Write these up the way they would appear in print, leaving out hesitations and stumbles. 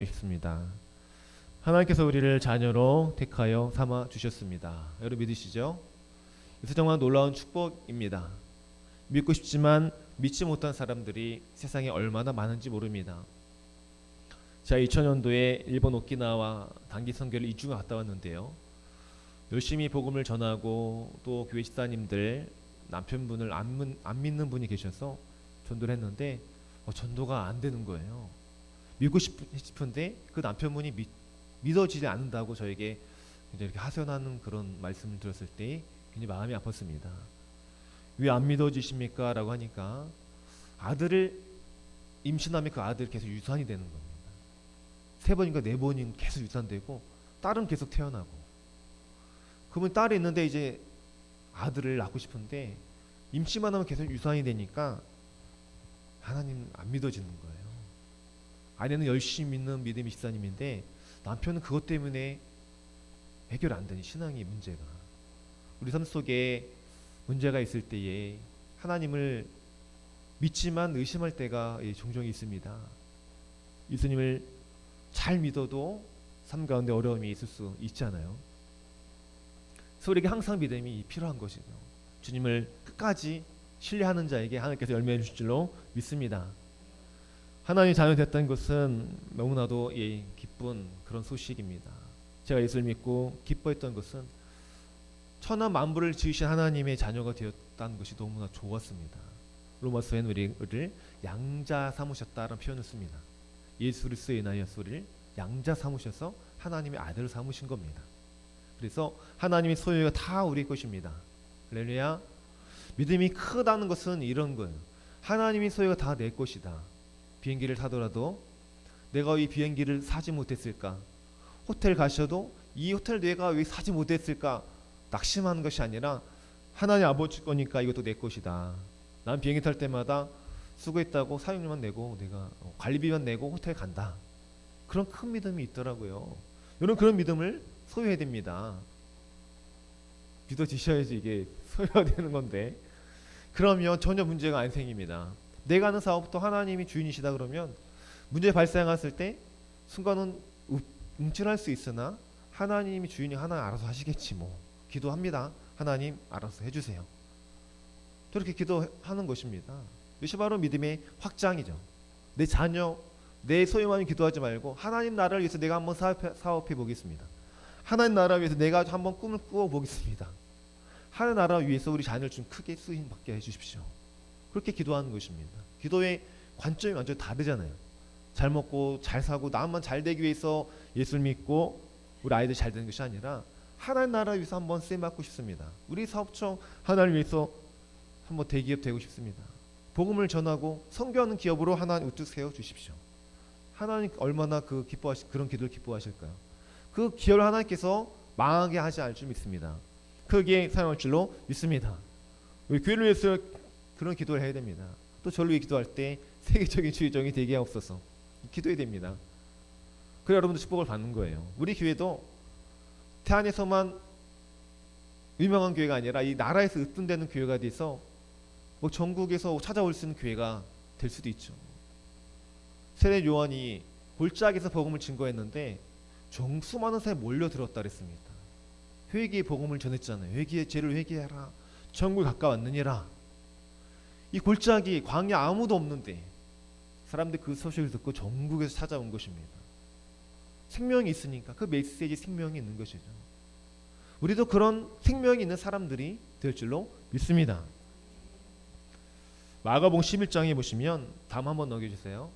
있습니다. 하나님께서 우리를 자녀로 택하여 삼아 주셨습니다. 여러분 믿으시죠? 이것은 정말 놀라운 축복입니다. 믿고 싶지만 믿지 못한 사람들이 세상에 얼마나 많은지 모릅니다. 제가 2000년도에 일본 오키나와 단기 선교를 2주간 갔다 왔는데요. 열심히 복음을 전하고 또 교회 집사님들 남편분을 안 믿는 분이 계셔서 전도를 했는데 전도가 안 되는 거예요. 믿고 싶은데 그 남편분이 믿어지지 않는다고 저에게 이렇게 하소연하는 그런 말씀을 들었을 때 굉장히 마음이 아팠습니다. 왜 안 믿어지십니까? 라고 하니까 아들을 임신하면 그 아들이 계속 유산이 되는 겁니다. 3번인가 4번인 계속 유산되고 딸은 계속 태어나고, 그러면 딸이 있는데 이제 아들을 낳고 싶은데 임신만 하면 계속 유산이 되니까 하나님 안 믿어지는 거예요. 아내는 열심히 믿는 믿음의 집사님인데 남편은 그것 때문에 해결 안 되는 신앙의 문제가, 우리 삶 속에 문제가 있을 때에 하나님을 믿지만 의심할 때가 종종 있습니다. 예수님을 잘 믿어도 삶 가운데 어려움이 있을 수 있잖아요. 그래서 우리에게 항상 믿음이 필요한 것이죠. 주님을 끝까지 신뢰하는 자에게 하나님께서 열매를 주실 줄로 믿습니다. 하나님의 자녀 됐다는 것은 너무나도 기쁜 그런 소식입니다. 제가 예수를 믿고 기뻐했던 것은 천하 만물을 지으신 하나님의 자녀가 되었다는 것이 너무나 좋았습니다. 로마서에는 우리를 양자 삼으셨다라는 표현을 씁니다. 예수 그리스도의 인하여 우리를 양자 삼으셔서 하나님의 아들을 삼으신 겁니다. 그래서 하나님의 소유가 다 우리 것입니다. 할렐루야. 믿음이 크다는 것은 이런 거예요. 하나님의 소유가 다 내 것이다. 비행기를 타더라도 내가 이 비행기를 사지 못했을까? 호텔 가셔도 이 호텔 내가 왜 사지 못했을까? 낙심하는 것이 아니라 하나님 아버지 거니까 이것도 내 것이다. 난 비행기 탈 때마다 수고했다고 사용료만 내고 내가 관리비만 내고 호텔 간다. 그런 큰 믿음이 있더라고요. 여러분 그런 믿음을 소유해야 됩니다. 믿어지셔야지 이게 소유가 되는 건데, 그러면 전혀 문제가 안 생깁니다. 내가 하는 사업부터 하나님이 주인이시다 그러면 문제 발생했을 때 순간은 움찔할 수 있으나 하나님이 주인이 하나 알아서 하시겠지 뭐. 기도합니다. 하나님 알아서 해주세요. 저렇게 기도하는 것입니다. 이것이 바로 믿음의 확장이죠. 내 자녀, 내 소유만 기도하지 말고 하나님 나라를 위해서 내가 한번 사업해 보겠습니다. 하나님 나라 위해서 내가 한번 꿈을 꾸어 보겠습니다. 하나님 나라 위해서 우리 자녀를 좀 크게 쓰임 받게 해주십시오. 그렇게 기도하는 것입니다. 기도의 관점이 완전히 다르잖아요. 잘 먹고 잘 사고 나만 잘 되기 위해서 예수를 믿고 우리 아이들 잘 되는 것이 아니라 하나님 나라 위해서 한번 쓰임 받고 싶습니다. 우리 사업청 하나님 위해서 한번 대기업 되고 싶습니다. 복음을 전하고 선교하는 기업으로 하나님 우뚝 세워 주십시오. 하나님 얼마나 그런 기도를 기뻐하실까요? 그 기업을 하나님께서 망하게 하지 않을 줄 믿습니다. 크게 사용할 줄로 믿습니다. 우리 교회를 위해서 그런 기도를 해야 됩니다. 또 저를 위해 기도할 때 세계적인 주의정이 되게 하옵소서 기도해야 됩니다. 그래 여러분도 축복을 받는 거예요. 우리 교회도 태안에서만 유명한 교회가 아니라 이 나라에서 으뜸되는 교회가 돼서 뭐 전국에서 찾아올 수 있는 교회가 될 수도 있죠. 세례 요한이 골짜기에서 복음을 증거했는데 수많은 사람이 몰려들었다 그랬습니다. 회개의 복음을 전했잖아요. 죄를 회개하라. 천국에 가까웠느니라. 이 골짜기 광야 아무도 없는데 사람들이 그 소식을 듣고 전국에서 찾아온 것입니다. 생명이 있으니까 그 메시지에 생명이 있는 것이죠. 우리도 그런 생명이 있는 사람들이 될 줄로 믿습니다. 마가복음 11장에 보시면 다음 한번 넘겨주세요.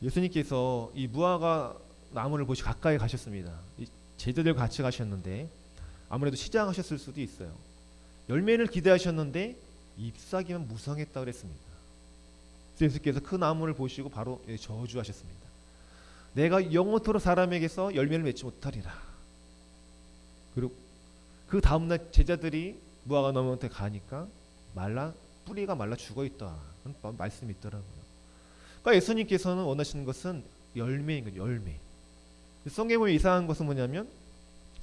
예수님께서 이 무화과 나무를 보시 가까이 가셨습니다. 제자들과 같이 가셨는데 아무래도 시장하셨을 수도 있어요. 열매를 기대하셨는데 잎사귀만 무성했다 그랬습니다. 예수께서 그 나무를 보시고 바로 저주하셨습니다. 내가 영원토록 사람에게서 열매를 맺지 못하리라. 그리고 그 다음날 제자들이 무화과 나무한테 가니까 뿌리가 말라 죽어있다 그런 말씀이 있더라고요. 그러니까 예수님께서는 원하시는 것은 열매인 거죠. 열매. 성경에 보면 이상한 것은 뭐냐면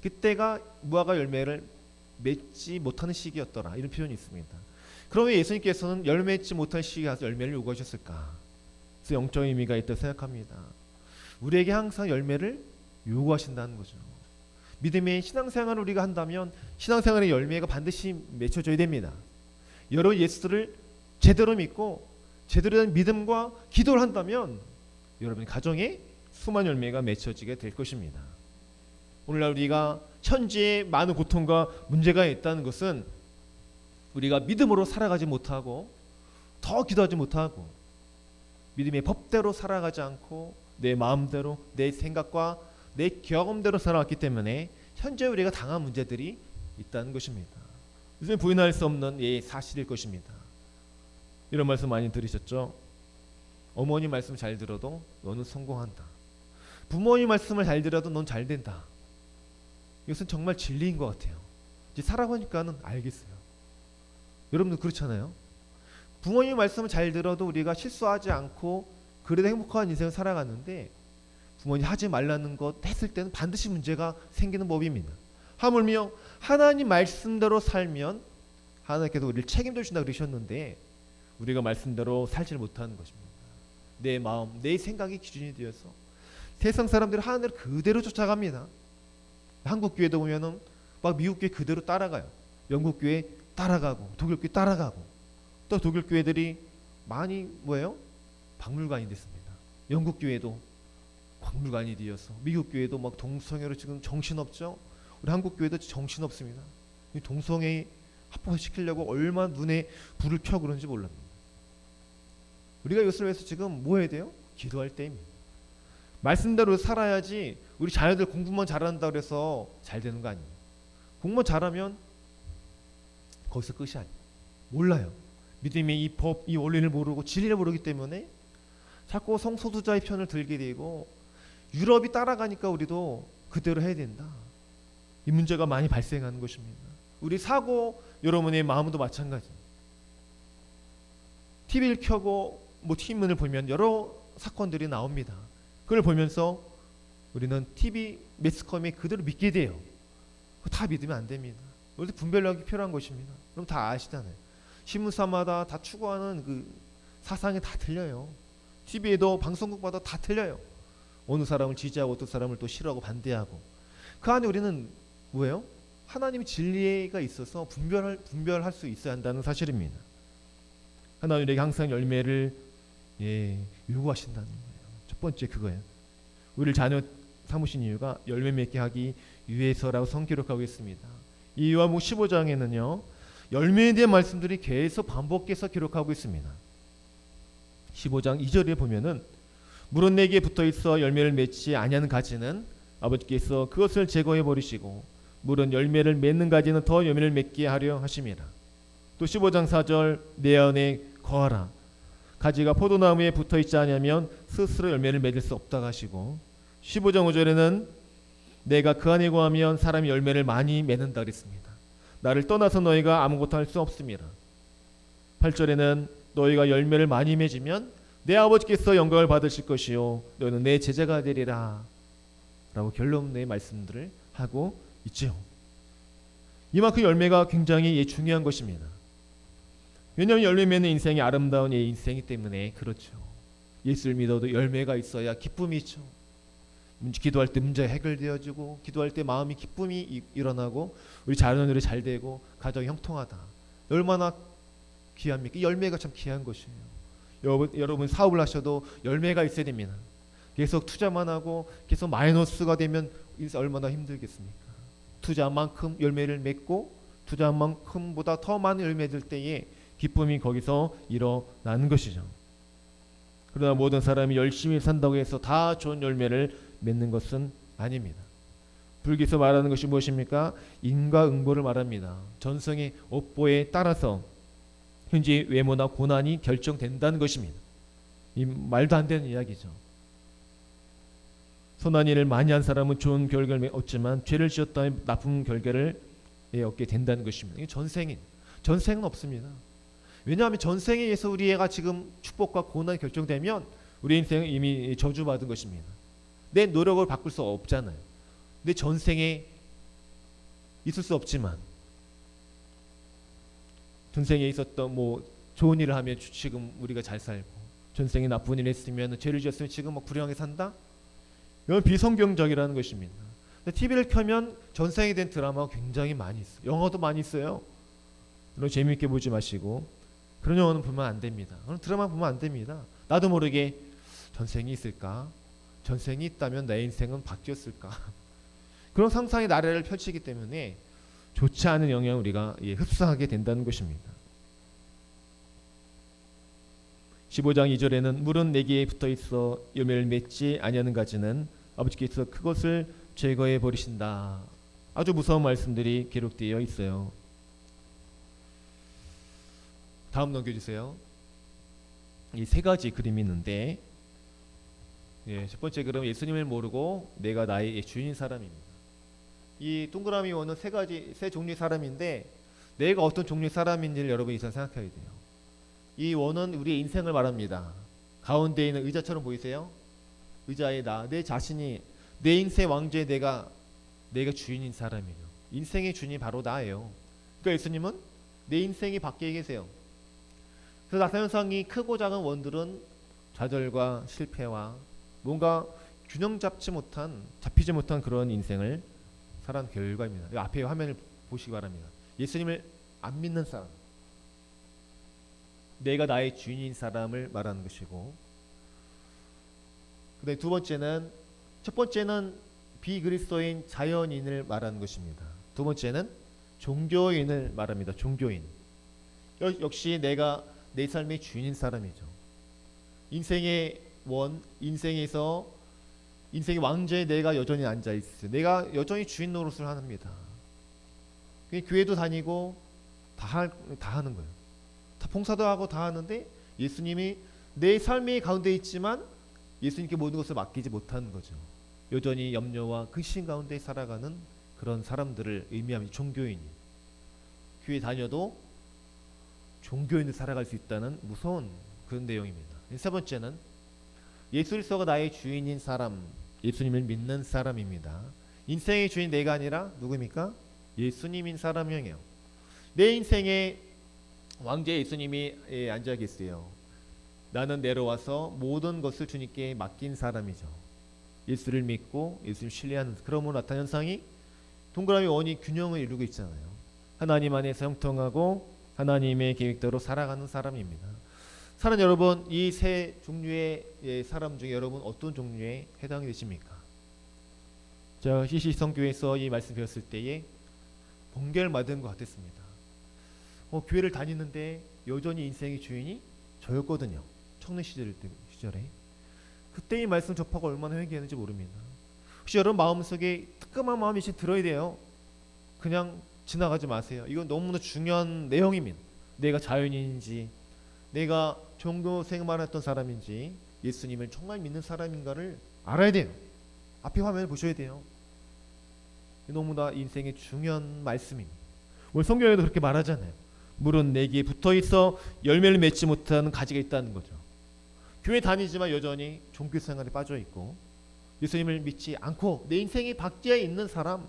그때가 무화과 열매를 맺지 못하는 시기였더라 이런 표현이 있습니다. 그러면 예수님께서는 열매 맺지 못할 시기에 가서 열매를 요구하셨을까? 그래서 영적 의미가 있다고 생각합니다. 우리에게 항상 열매를 요구하신다는 거죠. 믿음의 신앙생활을 우리가 한다면 신앙생활의 열매가 반드시 맺혀져야 됩니다. 여러분 예수를 제대로 믿고 제대로 된 믿음과 기도를 한다면 여러분 가정에 수많은 열매가 맺혀지게 될 것입니다. 오늘날 우리가 현재의 많은 고통과 문제가 있다는 것은 우리가 믿음으로 살아가지 못하고 더 기도하지 못하고 믿음의 법대로 살아가지 않고 내 마음대로 내 생각과 내 경험대로 살아왔기 때문에 현재 우리가 당한 문제들이 있다는 것입니다. 이것은 부인할 수 없는 사실일 것입니다. 이런 말씀 많이 들으셨죠? 어머니 말씀 잘 들어도 너는 성공한다. 부모님 말씀을 잘 들어도 넌 잘 된다. 이것은 정말 진리인 것 같아요. 이제 살아보니까는 알겠어요. 여러분도 그렇잖아요. 부모님 말씀을 잘 들어도 우리가 실수하지 않고 그래도 행복한 인생을 살아갔는데 부모님 하지 말라는 것 했을 때는 반드시 문제가 생기는 법입니다. 하물며 하나님 말씀대로 살면 하나님께서 우리를 책임져 주신다 그러셨는데 우리가 말씀대로 살지 못하는 것입니다. 내 마음, 내 생각이 기준이 되어서 세상 사람들은 하나님을 그대로 쫓아갑니다. 한국 교회도 보면은 막 미국 교회 그대로 따라가요. 영국 교회 따라가고 독일 교회 따라가고 또 독일 교회들이 많이 뭐예요? 박물관이 됐습니다. 영국 교회도 박물관이 되어서 미국 교회도 막 동성애로 지금 정신없죠. 우리 한국 교회도 정신없습니다. 이 동성애 합법시키려고 얼마나 눈에 불을 켜 그런지 몰랍니다. 우리가 이것을 위해서 지금 뭐 해야 돼요? 기도할 때입니다. 말씀대로 살아야지 우리 자녀들 공부만 잘한다고 해서 잘 되는 거 아니에요. 공부만 잘하면 거기서 끝이 아니에요. 몰라요. 믿음의 이 법, 이 원리를 모르고 진리를 모르기 때문에 자꾸 성소수자의 편을 들게 되고 유럽이 따라가니까 우리도 그대로 해야 된다. 이 문제가 많이 발생하는 것입니다. 우리 사고 여러분의 마음도 마찬가지. TV를 켜고 뭐 TV문을 보면 여러 사건들이 나옵니다. 그걸 보면서 우리는 TV 매스컴에 그대로 믿게 돼요. 다 믿으면 안 됩니다. 우리 분별력이 필요한 것입니다. 그럼 다 아시잖아요. 신문사마다 다 추구하는 그 사상이 다 틀려요. TV에도 방송국마다 다 틀려요. 어느 사람을 지지하고 어떤 사람을 또 싫어하고 반대하고 그 안에 우리는 뭐예요? 하나님의 진리가 있어서 분별할 수 있어야 한다는 사실입니다. 하나님 우리에게 항상 열매를 요구하신다는 거예요. 첫 번째 그거예요. 우리를 자녀 삼으신 이유가 열매 맺게 하기 위해서라고 성기록하고 있습니다. 이 요한복음 15장에는요. 열매에 대한 말씀들이 계속 반복해서 기록하고 있습니다. 15장 2절에 보면은 물은 내게 붙어있어 열매를 맺지 아니하는 가지는 아버지께서 그것을 제거해 버리시고 물은 열매를 맺는 가지는 더 열매를 맺게 하려 하심이라. 또 15장 4절 내 안에 거하라. 가지가 포도나무에 붙어있지 않으면 스스로 열매를 맺을 수 없다고 하시고 15장 5절에는 내가 그 안에 거하면 사람이 열매를 많이 맺는다 그랬습니다. 나를 떠나서 너희가 아무것도 할 수 없습니다. 8절에는 너희가 열매를 많이 맺으면 내 아버지께서 영광을 받으실 것이요 너희는 내 제자가 되리라 라고 결론의 말씀들을 하고 있죠. 이만큼 열매가 굉장히 중요한 것입니다. 왜냐하면 열매 맺는 인생이 아름다운 인생이기 때문에 그렇죠. 예수를 믿어도 열매가 있어야 기쁨이 있죠. 기도할 때 문제가 해결되어지고 기도할 때 마음이 기쁨이 일어나고 우리 자녀들이 잘 되고 가정이 형통하다. 얼마나 귀합니까? 이 열매가 참 귀한 것이에요. 여러분 사업을 하셔도 열매가 있어야 됩니다. 계속 투자만 하고 계속 마이너스가 되면 얼마나 힘들겠습니까? 투자한 만큼 열매를 맺고 투자한 만큼보다 더 많은 열매들 때에 기쁨이 거기서 일어나는 것이죠. 그러나 모든 사람이 열심히 산다고 해서 다 좋은 열매를 맺는 것은 아닙니다. 불교에서 말하는 것이 무엇입니까? 인과응보를 말합니다. 전생의 업보에 따라서 현재 외모나 고난이 결정된다는 것입니다. 이 말도 안 되는 이야기죠. 선한 일을 많이 한 사람은 좋은 결과를 얻지만 죄를 지었다면 나쁜 결과를 얻게 된다는 것입니다. 이게 전생은 없습니다. 왜냐하면 전생에 의해서 우리 애가 지금 축복과 고난이 결정되면 우리 인생은 이미 저주받은 것입니다. 내 노력을 바꿀 수 없잖아요. 내 전생에 있을 수 없지만 전생에 있었던 뭐 좋은 일을 하면 지금 우리가 잘 살고 전생에 나쁜 일 했으면 죄를 지었으면 지금 막 불행하게 산다? 이건 비성경적이라는 것입니다. TV를 켜면 전생에 대한 드라마가 굉장히 많이 있어요. 영화도 많이 있어요. 그런 재미있게 보지 마시고 그런 영화는 보면 안 됩니다. 그런 드라마 보면 안 됩니다. 나도 모르게 전생이 있을까? 전생이 있다면 내 인생은 바뀌었을까? 그런 상상의 나래를 펼치기 때문에 좋지 않은 영향을 우리가 흡수하게 된다는 것입니다. 15장 2절에는 물은 내게 붙어있어 열매를 맺지 아니하는 가지는 아버지께서 그것을 제거해 버리신다. 아주 무서운 말씀들이 기록되어 있어요. 다음 넘겨주세요. 이 세 가지 그림이 있는데 첫 번째 그림은 예수님을 모르고 내가 나의 주인인 사람입니다. 이 동그라미 원은 세 종류의 사람인데 내가 어떤 종류의 사람인지를 여러분이 우선 생각해야 돼요. 이 원은 우리의 인생을 말합니다. 가운데 있는 의자처럼 보이세요? 의자에 내 자신이 내 인생 왕좌에 내가 주인인 사람이에요. 인생의 주인이 바로 나예요. 그러니까 예수님은 내 인생이 밖에 계세요. 그래서 나타난 현상이 크고 작은 원들은 좌절과 실패와 뭔가 균형 잡히지 못한 그런 인생을 살아온 결과입니다. 이 앞에 화면을 보시기 바랍니다. 예수님을 안 믿는 사람, 내가 나의 주인인 사람을 말하는 것이고, 그다음에 첫 번째는 비그리스도인 자연인을 말하는 것입니다. 두 번째는 종교인을 말합니다. 종교인. 역시 내가 내 삶의 주인인 사람이죠. 인생의 왕좌에 내가 여전히 앉아 있어요. 내가 여전히 주인 노릇을 합니다. 교회도 다니고 다 하는 거예요. 다 봉사도 하고 다 하는데 예수님이 내 삶의 가운데 있지만 예수님께 모든 것을 맡기지 못하는 거죠. 여전히 염려와 근심 가운데 살아가는 그런 사람들을 의미합니다. 종교인이. 교회 다녀도 종교인으로 살아갈 수 있다는 무서운 그런 내용입니다. 세 번째는 예수 그리스도가 나의 주인인 사람, 예수님을 믿는 사람입니다. 인생의 주인 내가 아니라 누구입니까? 예수님인 사람이에요. 내 인생의 왕좌에 예수님이 앉아 계세요. 나는 내려와서 모든 것을 주님께 맡긴 사람이죠. 예수를 믿고 예수를 신뢰하는, 그러므로 나타난 현상이 동그라미 원이 균형을 이루고 있잖아요. 하나님 안에서 형통하고 하나님의 계획대로 살아가는 사람입니다. 사랑하는 여러분, 이 세 종류의 사람 중에 여러분 어떤 종류에 해당이 되십니까? 자, CC 성교에서 이 말씀 배웠을 때에 번개를 맞은 것 같았습니다. 교회를 다니는데 여전히 인생의 주인이 저였거든요. 청년 시절에. 그때 이 말씀 접하고 얼마나 회개했는지 모릅니다. 혹시 여러분 마음속에 뜨끔한 마음이 들어야 돼요. 그냥 지나가지 마세요. 이건 너무나 중요한 내용입니다. 내가 자연인인지, 내가 종교 생활을 했던 사람인지, 예수님을 정말 믿는 사람인가를 알아야 돼요. 앞에 화면을 보셔야 돼요. 너무나 인생의 중요한 말씀입니다. 오늘 성경에도 그렇게 말하잖아요. 물은 내게 붙어있어 열매를 맺지 못하는 가지가 있다는 거죠. 교회 다니지만 여전히 종교 생활에 빠져있고 예수님을 믿지 않고 내 인생이 밖에 있는 사람,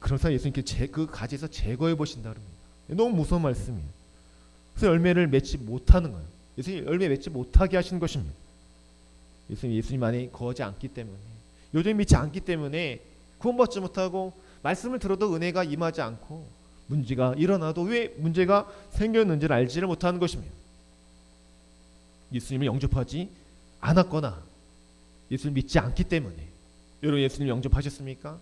그런 사람 예수님께 그 가지에서 제거해 보신다 그럽니다. 너무 무서운 말씀이에요. 그래서 열매를 맺지 못하는 거예요. 예수님 열매 맺지 못하게 하시는 것입니다. 예수님 안에 거하지 않기 때문에, 여전히 믿지 않기 때문에 구원받지 못하고 말씀을 들어도 은혜가 임하지 않고 문제가 일어나도 왜 문제가 생겼는지를 알지를 못하는 것입니다. 예수님을 영접하지 않았거나 예수를 믿지 않기 때문에. 여러분 예수님 영접하셨습니까?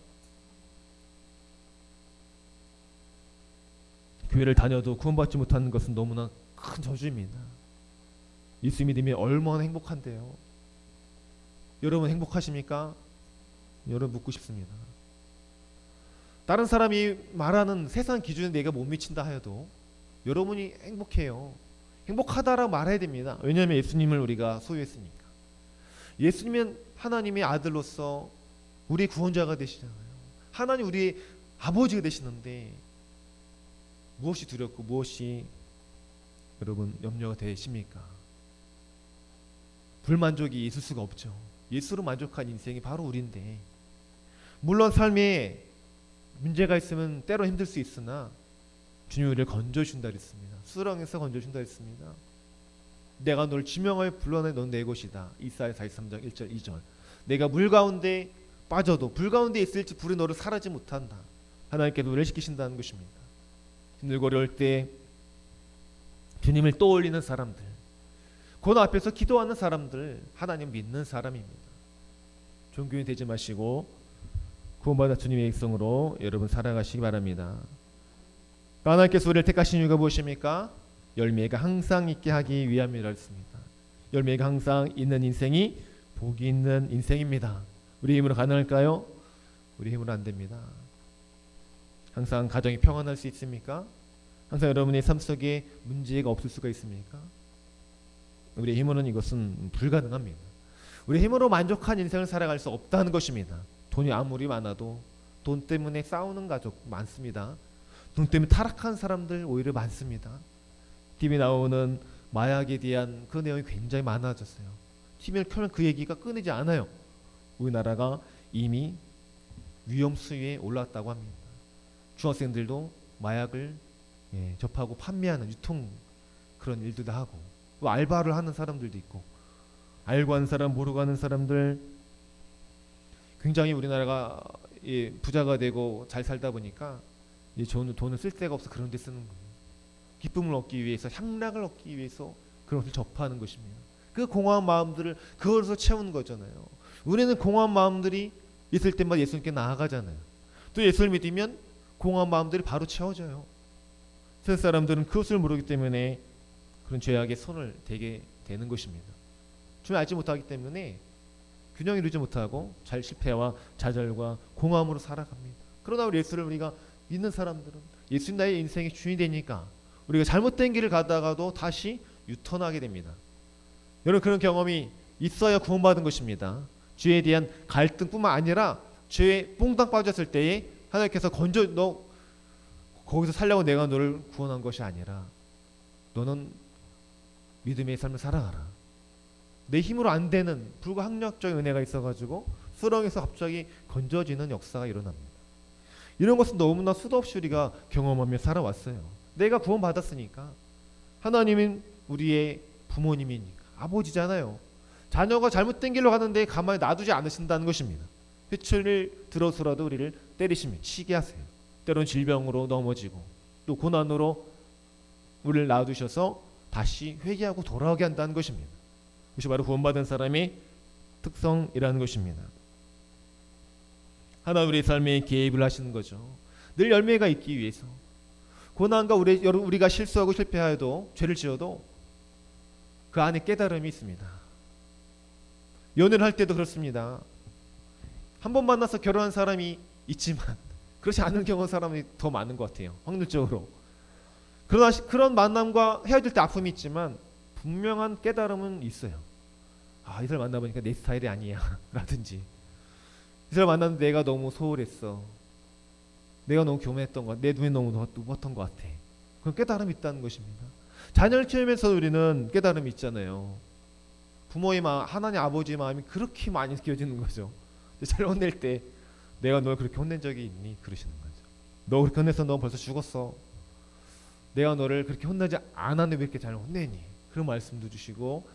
교회를 다녀도 구원받지 못하는 것은 너무나 큰 저주입니다. 예수 믿음이 얼마나 행복한데요. 여러분 행복하십니까? 여러분 묻고 싶습니다. 다른 사람이 말하는 세상 기준에 내가 못 미친다 하여도 여러분이 행복해요. 행복하다라고 말해야 됩니다. 왜냐하면 예수님을 우리가 소유했으니까. 예수님은 하나님의 아들로서 우리 구원자가 되시잖아요. 하나님 우리 아버지가 되시는데 무엇이 두렵고 무엇이 여러분 염려가 되십니까? 불만족이 있을 수가 없죠. 예수로 만족한 인생이 바로 우리인데, 물론 삶에 문제가 있으면 때로 힘들 수 있으나 주님이 우리를 건져주신다 그랬습니다. 수렁에서 건져주신다 그랬습니다. 내가 너를 지명하여 불러내 넌 내 것이다. 이사야 43장 1절 2절. 내가 물 가운데 빠져도 불 가운데 있을지 불이 너를 사라지 못한다. 하나님께서 노래를 시키신다는 것입니다. 힘들고 어려울 때 주님을 떠올리는 사람들, 고난 앞에서 기도하는 사람들, 하나님 믿는 사람입니다. 종교인 되지 마시고 구원받아 주님의 백성으로 여러분 살아가시기 바랍니다. 하나님께서 우리를 택하신 이유가 무엇입니까? 열매가 항상 있게 하기 위함이라 했습니다. 열매가 항상 있는 인생이 복이 있는 인생입니다. 우리 힘으로 가능할까요? 우리 힘으로 안 됩니다. 항상 가정이 평안할 수 있습니까? 항상 여러분의 삶 속에 문제가 없을 수가 있습니까? 우리의 힘으로는 이것은 불가능합니다. 우리의 힘으로 만족한 인생을 살아갈 수 없다는 것입니다. 돈이 아무리 많아도 돈 때문에 싸우는 가족 많습니다. 돈 때문에 타락한 사람들 오히려 많습니다. TV에 나오는 마약에 대한 그 내용이 굉장히 많아졌어요. TV를 켜면 그 얘기가 끊이지 않아요. 우리나라가 이미 위험 수위에 올랐다고 합니다. 중학생들도 마약을 접하고 판매하는 유통 그런 일도 다 하고 또 알바를 하는 사람들도 있고 알고 하는 사람 모르고 하는 사람들 굉장히 우리나라가 부자가 되고 잘 살다 보니까 돈을 쓸 데가 없어 그런 데 쓰는 거예요. 기쁨을 얻기 위해서 향락을 얻기 위해서 그런 것을 접하는 것입니다. 그 공허한 마음들을 그것으로 채우는 거잖아요. 우리는 공허한 마음들이 있을 때마다 예수님께 나아가잖아요. 또 예수를 믿으면 공허한 마음들이 바로 채워져요. 세상 사람들은 그것을 모르기 때문에 그런 죄악에 손을 대게 되는 것입니다. 주님 알지 못하기 때문에 균형 이루지 못하고 잘 실패와 좌절과 공허함으로 살아갑니다. 그러나 우리 예수를 우리가 믿는 사람들은 예수님 나의 인생의 주인이 되니까 우리가 잘못된 길을 가다가도 다시 유턴하게 됩니다. 여러분 그런 경험이 있어야 구원받은 것입니다. 죄에 대한 갈등뿐만 아니라 죄에 뽕당 빠졌을 때에 하나님께서 너 거기서 살려고 내가 너를 구원한 것이 아니라 너는 믿음의 삶을 살아가라. 내 힘으로 안 되는 불가항력적인 은혜가 있어가지고 수렁에서 갑자기 건져지는 역사가 일어납니다. 이런 것은 너무나 수도 없이 우리가 경험하며 살아왔어요. 내가 구원받았으니까 하나님은 우리의 부모님이니까 아버지잖아요. 자녀가 잘못된 길로 가는데 가만히 놔두지 않으신다는 것입니다. 회초리를 들어서라도 우리를 때리시며 치게 하세요. 때로는 질병으로 넘어지고 또 고난으로 우리를 놔두셔서 다시 회개하고 돌아오게 한다는 것입니다. 그것이 바로 구원받은 사람의 특성이라는 것입니다. 하나님 우리의 삶에 개입을 하시는 거죠. 늘 열매가 있기 위해서 고난과 우리가 실수하고 실패하여도 죄를 지어도 그 안에 깨달음이 있습니다. 연애를 할 때도 그렇습니다. 한 번 만나서 결혼한 사람이 있지만 그렇지 않은 경우 사람이 더 많은 것 같아요. 확률적으로. 그러나 그런 만남과 헤어질 때 아픔이 있지만 분명한 깨달음은 있어요. 이 사람 만나보니까 내 스타일이 아니야 라든지 이 사람 만났는데 내가 너무 소홀했어. 내가 너무 교만했던 것 같아. 내 눈에 너무 누웠던 것 같아. 그런 깨달음이 있다는 것입니다. 자녀를 키우면서 우리는 깨달음이 있잖아요. 부모의 마음, 하나님 아버지의 마음이 그렇게 많이 느껴지는 거죠. 잘 혼낼 때 내가 널 그렇게 혼낸 적이 있니? 그러시는 거죠. 너 그렇게 혼내서 너 벌써 죽었어. 내가 너를 그렇게 혼나지 않았는데 왜 이렇게 잘 혼내니? 그런 말씀도 주시고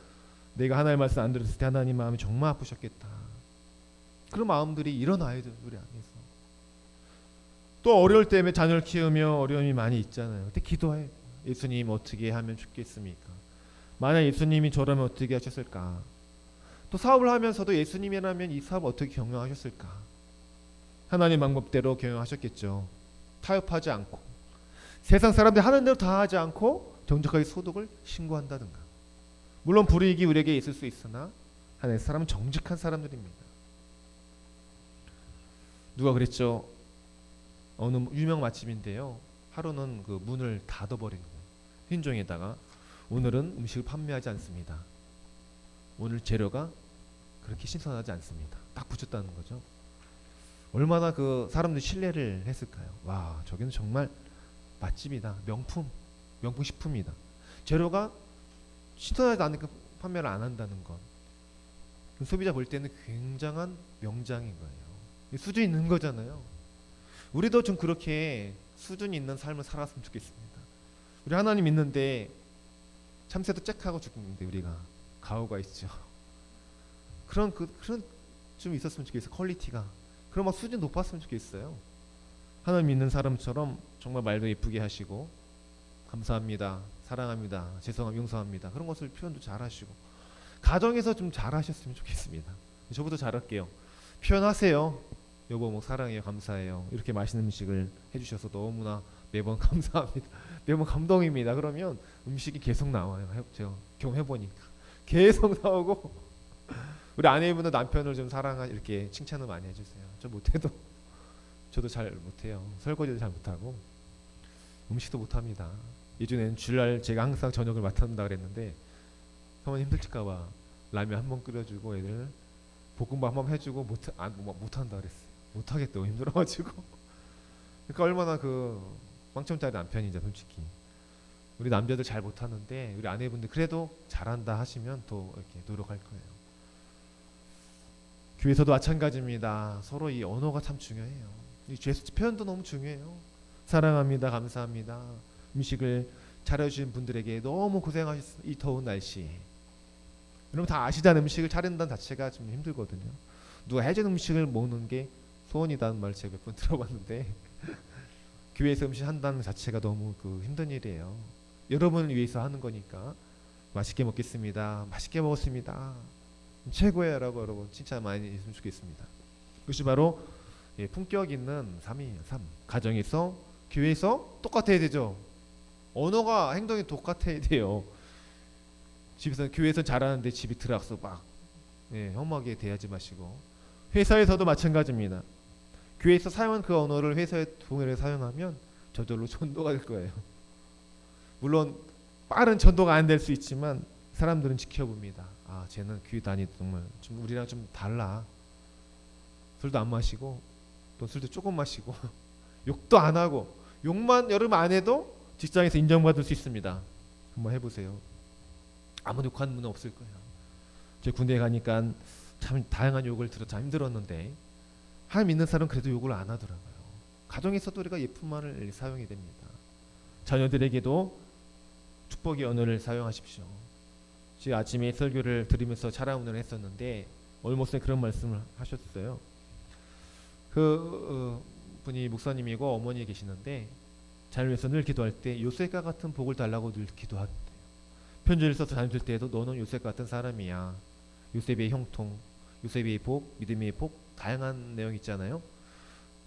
내가 하나님의 말씀 안 들었을 때 하나님 마음이 정말 아프셨겠다. 그런 마음들이 일어나야 돼요. 우리 안에서. 또 어려울 때에 자녀를 키우며 어려움이 많이 있잖아요. 그때 기도해. 예수님 어떻게 하면 좋겠습니까? 만약 예수님이 저라면 어떻게 하셨을까? 또 사업을 하면서도 예수님이라면 이 사업 어떻게 경영하셨을까? 하나님 방법대로 경영하셨겠죠. 타협하지 않고 세상 사람들이 하는 대로 다 하지 않고 정직하게 소득을 신고한다든가. 물론 불이익이 우리에게 있을 수 있으나 하나님의 사람은 정직한 사람들입니다. 누가 그랬죠? 어느 유명 맛집인데요. 하루는 그 문을 닫아버린 거예요. 흰 종이에다가 오늘은 음식을 판매하지 않습니다. 오늘 재료가 그렇게 신선하지 않습니다. 딱 붙였다는 거죠. 얼마나 그 사람들이 신뢰를 했을까요? 와, 저기는 정말 맛집이다. 명품 식품이다. 재료가 신선하지 않으니까 판매를 안 한다는 건 소비자 볼 때는 굉장한 명장인 거예요. 수준 있는 거잖아요. 우리도 좀 그렇게 수준 있는 삶을 살았으면 좋겠습니다. 우리 하나님 믿는데 참새도 짹하고 죽는데 우리가 가오가 있죠. 그런 좀 있었으면 좋겠어요. 퀄리티가. 그럼 막 수준 높았으면 좋겠어요. 하나님 믿는 사람처럼 정말 말도 예쁘게 하시고 감사합니다, 사랑합니다, 죄송합니다, 용서합니다, 그런 것을 표현도 잘하시고 가정에서 좀 잘하셨으면 좋겠습니다. 저보다 잘할게요. 표현하세요. 여보 뭐 사랑해요, 감사해요, 이렇게 맛있는 음식을 해주셔서 너무나 매번 감사합니다, 매번 감동입니다. 그러면 음식이 계속 나와요. 제가 경험해보니까 계속 나오고 우리 아내분도 남편을 좀 이렇게 칭찬을 많이 해주세요. 저 못해도 저도 잘 못해요. 설거지도 잘 못하고 음식도 못합니다. 예전에는 주일날 제가 항상 저녁을 맡는다 그랬는데 사모님 힘들까봐 라면 한 번 끓여주고 애들 볶음밥 한 번 해주고 못한다 그랬어요. 못하겠다고 힘들어가지고. 그러니까 얼마나 그 빵점짜리 남편이죠 솔직히. 우리 남자들 잘 못하는데 우리 아내분들 그래도 잘한다 하시면 더 이렇게 노력할 거예요. 교회에서도 마찬가지입니다. 서로 이 언어가 참 중요해요. 이 제스처 표현도 너무 중요해요. 사랑합니다, 감사합니다. 음식을 차려주신 분들에게 너무 고생하셨어요. 이 더운 날씨. 여러분 다 아시잖아요. 음식을 차린다는 자체가 좀 힘들거든요. 누가 해준 음식을 먹는 게 소원이라는 말 제가 몇 번 들어봤는데 교회에서 음식 한다는 자체가 너무 힘든 일이에요. 여러분을 위해서 하는 거니까 맛있게 먹겠습니다, 맛있게 먹었습니다, 최고예요 라고 여러분 칭찬 많이 했으면 좋겠습니다. 그것이 바로 품격 있는 삶이에요. 삶. 가정에서 교회에서 똑같아야 되죠. 언어가 행동이 똑같아야 돼요. 집에서 교회에서 잘하는데 집에 들어가서 막 험하게 대하지 마시고, 회사에서도 마찬가지입니다. 교회에서 사용한 그 언어를 회사에 동일하게 사용하면 저절로 전도가 될 거예요. 물론 빠른 전도가 안 될 수 있지만 사람들은 지켜봅니다. 아, 쟤는 교회 다니도 정말 좀 우리랑 좀 달라. 술도 안 마시고 또 술도 조금 마시고 욕도 안 하고, 욕만 여러분 안 해도 직장에서 인정받을 수 있습니다. 한번 해보세요. 아무 욕하는 분은 없을 거예요. 제 군대에 가니까 참 다양한 욕을 들어 참 힘들었는데 하나님 믿는 사람은 그래도 욕을 안 하더라고요. 가정에서도 우리가 예쁜 말을 사용해야 됩니다. 자녀들에게도 축복의 언어를 사용하십시오. 제가 아침에 설교를 들으면서 차량 운전을 했었는데 얼목사님 그런 말씀을 하셨어요. 분이 목사님이고 어머니 계시는데 자녀를 위해서 늘 기도할 때 요셉과 같은 복을 달라고 늘 기도하대요. 편지를 써서 다닐 때에도 너는 요셉 같은 사람이야. 요셉의 형통, 요셉의 복, 믿음의 복, 다양한 내용 있잖아요.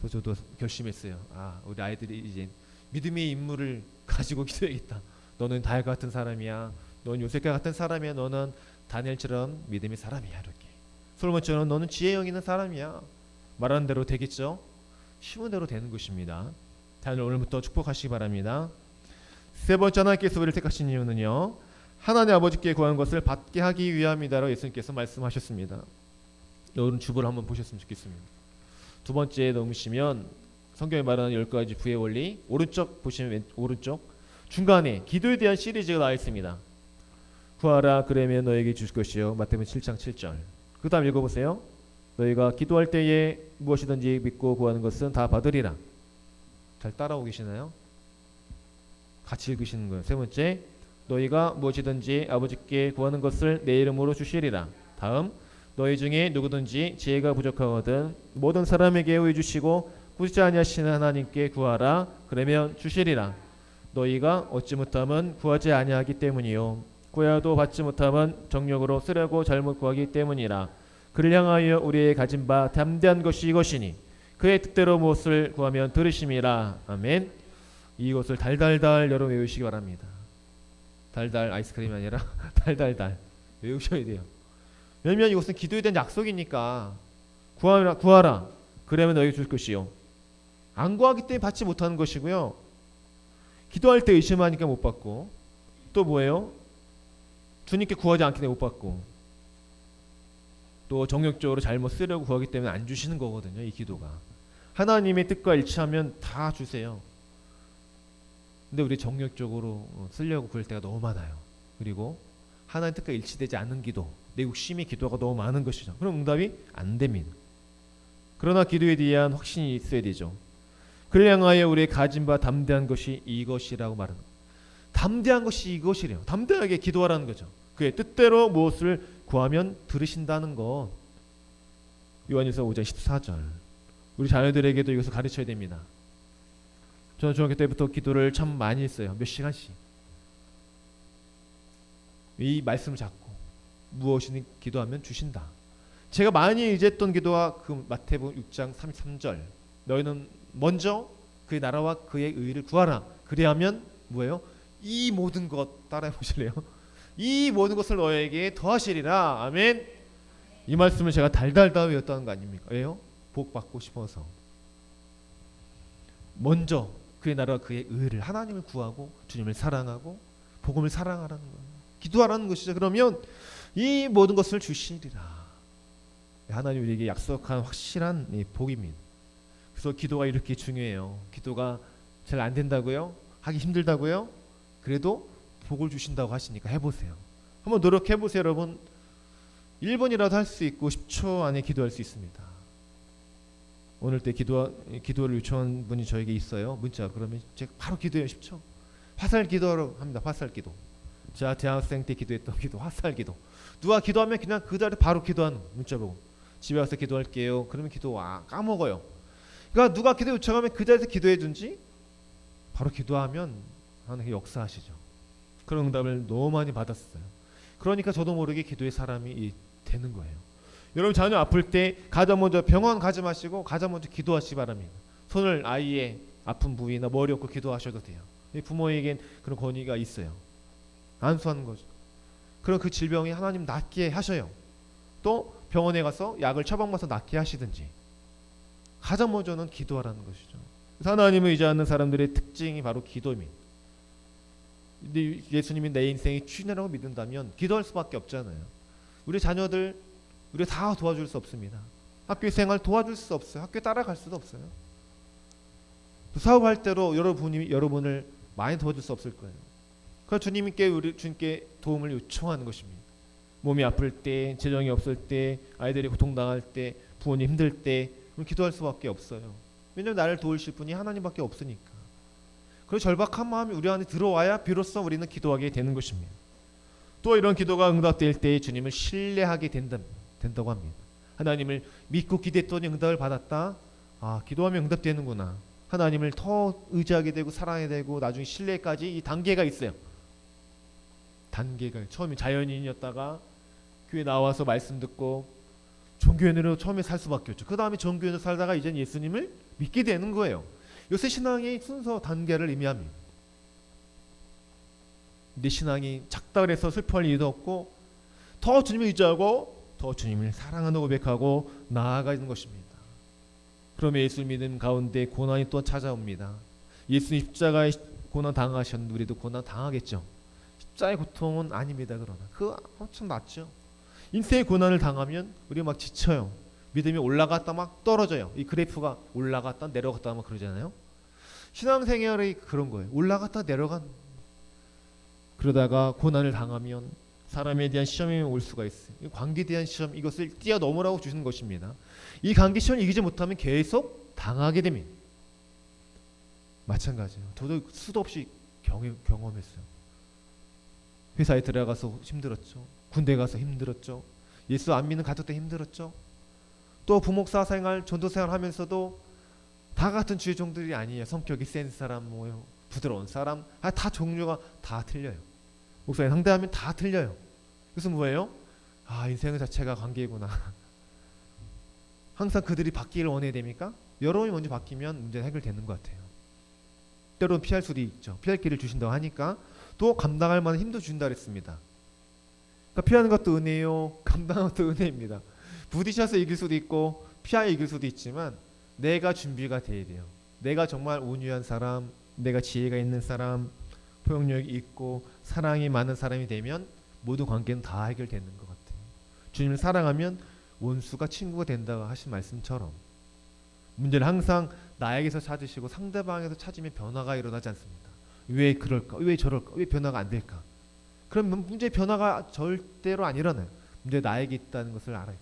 그래서 저도 결심했어요. 아, 우리 아이들이 이제 믿음의 인물을 가지고 기도해야겠다. 너는 다윗 같은 사람이야. 너는 요셉과 같은 사람이야. 너는 다니엘처럼 믿음의 사람이야. 이렇게. 솔로몬처럼 너는 지혜 영 있는 사람이야. 말하는 대로 되겠죠? 쉬운 대로 되는 것입니다. 다들 오늘부터 축복하시기 바랍니다. 세 번째, 하나님께서 우리를 택하신 이유는요, 하나님 아버지께 구하는 것을 받게 하기 위함이다라고 예수님께서 말씀하셨습니다. 오늘 주보를 한번 보셨으면 좋겠습니다. 두 번째에 넘으시면 성경에 말하는 10가지 부의 원리, 오른쪽 보시면 오른쪽 중간에 기도에 대한 시리즈가 나와 있습니다. 구하라 그러면 너에게 주실 것이요. 마태복음 7장 7절. 그 다음 읽어보세요. 너희가 기도할 때에 무엇이든지 믿고 구하는 것은 다 받으리라. 잘 따라오고 계시나요? 같이 읽으시는 거예요. 세 번째, 너희가 무엇이든지 아버지께 구하는 것을 내 이름으로 주시리라. 다음, 너희 중에 누구든지 지혜가 부족하거든 모든 사람에게 후히 주시고 꾸짖지 아니하시는 하나님께 구하라 그러면 주시리라. 너희가 얻지 못하면 구하지 아니하기 때문이요 구하여도 받지 못하면 정욕으로 쓰려고 잘못 구하기 때문이라. 그를 향하여 우리의 가진 바 담대한 것이 이것이니 그의 뜻대로 무엇을 구하면 들으심이라. 아멘. 이것을 달달달 여러분 외우시기 바랍니다. 달달 아이스크림이 아니라 달달달 외우셔야 돼요. 왜냐면 이것은 기도에 대한 약속이니까. 구하라 그러면 너에게 줄 것이요. 안 구하기 때문에 받지 못하는 것이고요. 기도할 때 의심하니까 못 받고, 또 뭐예요? 주님께 구하지 않기 때문에 못 받고, 또 정욕적으로 잘못 쓰려고 구하기 때문에 안 주시는 거거든요. 이 기도가 하나님의 뜻과 일치하면 다 주세요. 근데 우리 정욕적으로 쓰려고 구할 때가 너무 많아요. 그리고 하나님 뜻과 일치되지 않는 기도, 내 욕심의 기도가 너무 많은 것이죠. 그럼 응답이 안 됩니다. 그러나 기도에 대한 확신이 있어야 되죠. 그를 향하여 우리의 가진 바 담대한 것이 이것이라고 말하는 거예요. 담대한 것이 이것이래요. 담대하게 기도하라는 거죠. 그의 뜻대로 무엇을 구하면 들으신다는 것. 요한일서 5장 14절. 우리 자녀들에게도 이것을 가르쳐야 됩니다. 저는 중학교 때부터 기도를 참 많이 했어요. 몇 시간씩. 이 말씀을 잡고 무엇이든 기도하면 주신다. 제가 많이 의지했던 기도가 그 마태복음 6장 33절. 너희는 먼저 그의 나라와 그의 의를 구하라. 그리하면 뭐예요? 이 모든 것 따라해 보실래요? 이 모든 것을 너에게 더하시리라. 아멘. 이 말씀을 제가 달달달 외웠다는 거 아닙니까? 왜요? 복 받고 싶어서. 먼저 그의 나라와 그의 의를, 하나님을 구하고 주님을 사랑하고 복음을 사랑하라는 거예요. 기도하라는 것이죠. 그러면 이 모든 것을 주시리라. 하나님 우리에게 약속한 확실한 복입니다. 그래서 기도가 이렇게 중요해요. 기도가 잘 안 된다고요? 하기 힘들다고요? 그래도 복을 주신다고 하시니까 해보세요. 한번 노력해보세요. 여러분 1분이라도 할 수 있고 10초 안에 기도할 수 있습니다. 오늘 때 기도를 요청한 분이 저에게 있어요. 문자. 그러면 제가 바로 기도해요. 10초. 화살 기도하러 합니다. 화살 기도. 제가 대학생 때 기도했던 기도, 화살 기도. 누가 기도하면 그냥 그 자리에 바로 기도하는 문자 보고 집에 와서 기도할게요. 그러면 기도 까먹어요. 그러니까 누가 기도 요청하면 그 자리에서 기도해준지 바로 기도하면 하나님 역사하시죠. 그런 응답을 너무 많이 받았어요. 그러니까 저도 모르게 기도의 사람이 되는 거예요. 여러분 자녀 아플 때 가장 먼저 병원 가지 마시고 가장 먼저 기도하시기 바랍니다. 손을 아이의 아픈 부위나 머리 얹고 기도하셔도 돼요. 부모에겐 그런 권위가 있어요. 안수하는 거죠. 그럼 그 질병이 하나님 낫게 하셔요. 또 병원에 가서 약을 처방받아서 낫게 하시든지 가장 먼저는 기도하라는 것이죠. 하나님을 의지하는 사람들의 특징이 바로 기도입니다. 근데 예수님이 내 인생이 주인이라고 믿는다면 기도할 수밖에 없잖아요. 우리 자녀들 우리가 다 도와줄 수 없습니다. 학교 생활 도와줄 수 없어요. 학교 따라갈 수도 없어요. 사업할 때로 여러분을 많이 도와줄 수 없을 거예요. 그래서 주님께 도움을 요청하는 것입니다. 몸이 아플 때, 재정이 없을 때, 아이들이 고통당할 때, 부모님 힘들 때 기도할 수밖에 없어요. 왜냐하면 나를 도우실 분이 하나님밖에 없으니까. 그래서 절박한 마음이 우리 안에 들어와야 비로소 우리는 기도하게 되는 것입니다. 또 이런 기도가 응답될 때 주님을 신뢰하게 된다고 합니다. 하나님을 믿고 기도했더니 응답을 받았다. 기도하면 응답되는구나. 하나님을 더 의지하게 되고 사랑하게 되고 나중에 신뢰까지 이 단계가 있어요. 단계가 처음에 자연인이었다가 교회 나와서 말씀 듣고 종교인으로 처음에 살 수밖에 없죠. 그 다음에 종교인으로 살다가 이제 예수님을 믿게 되는 거예요. 요새 신앙의 순서 단계를 의미합니다. 내 신앙이 작다 그래서 슬퍼할 이유도 없고 더 주님을 의지하고 더 주님을 사랑하는 고백하고 나아가는 것입니다. 그러면 예수 믿음 가운데 고난이 또 찾아옵니다. 예수님 십자가에 고난 당하셨는데 우리도 고난 당하겠죠. 십자가의 고통은 아닙니다. 그러나 그거 엄청 낫죠. 인생의 고난을 당하면 우리 막 지쳐요. 믿음이 올라갔다 막 떨어져요. 이 그래프가 올라갔다 내려갔다 막 그러잖아요. 신앙생활이 그런 거예요. 올라갔다 내려간. 그러다가 고난을 당하면 사람에 대한 시험이 올 수가 있어요. 관계에 대한 시험, 이것을 뛰어넘으라고 주시는 것입니다. 이 관계 시험을 이기지 못하면 계속 당하게 됩니다. 마찬가지예요. 저도 수도 없이 경험했어요. 회사에 들어가서 힘들었죠. 군대 가서 힘들었죠. 예수 안 믿는 가족 때 힘들었죠. 또 부목사 생활, 전도 생활 하면서도 다 같은 주의 종들이 아니에요. 성격이 센 사람, 부드러운 사람, 다 종류가 다 틀려요. 목사님 상대하면 다 틀려요. 그래서 뭐예요? 인생 자체가 관계구나. 항상 그들이 바뀌기를 원해야 됩니까? 여러분이 먼저 바뀌면 문제는 해결되는 것 같아요. 때로는 피할 수도 있죠. 피할 길을 주신다고 하니까 또 감당할 만한 힘도 주신다 그랬습니다. 그러니까 피하는 것도 은혜요, 감당하는 것도 은혜입니다. 부딪혀서 이길 수도 있고 피하여 이길 수도 있지만 내가 준비가 돼야 돼요. 내가 정말 온유한 사람, 내가 지혜가 있는 사람, 포용력이 있고 사랑이 많은 사람이 되면 모든 관계는 다 해결되는 것 같아요. 주님을 사랑하면 원수가 친구가 된다고 하신 말씀처럼 문제를 항상 나에게서 찾으시고 상대방에서 찾으면 변화가 일어나지 않습니다. 왜 그럴까? 왜 저럴까? 왜 변화가 안 될까? 그럼 문제의 변화가 절대로 안 일어나요. 문제 나에게 있다는 것을 알아요.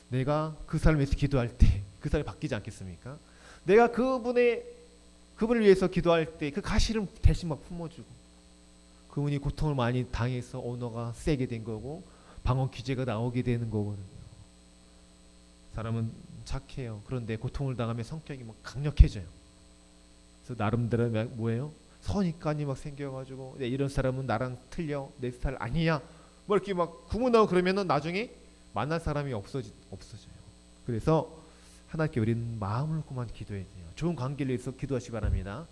내가 그 사람을 위해서 기도할 때 그 사람이 바뀌지 않겠습니까? 내가 그분을 위해서 기도할 때 그 가시를 대신 막 품어주고 그분이 고통을 많이 당해서 언어가 세게 된 거고 방언 기제가 나오게 되는 거거든요. 사람은 착해요. 그런데 고통을 당하면 성격이 막 강력해져요. 그래서 나름대로 뭐예요? 선입관이 막 생겨가지고 이런 사람은 나랑 틀려, 내 스타일 아니야, 뭐 이렇게 막 구문하고 그러면은 나중에 만날 사람이 없어져요. 그래서 하나님께 우리는 마음을 놓고만 기도해야 돼요. 좋은 관계를 위해서 기도하시기 바랍니다.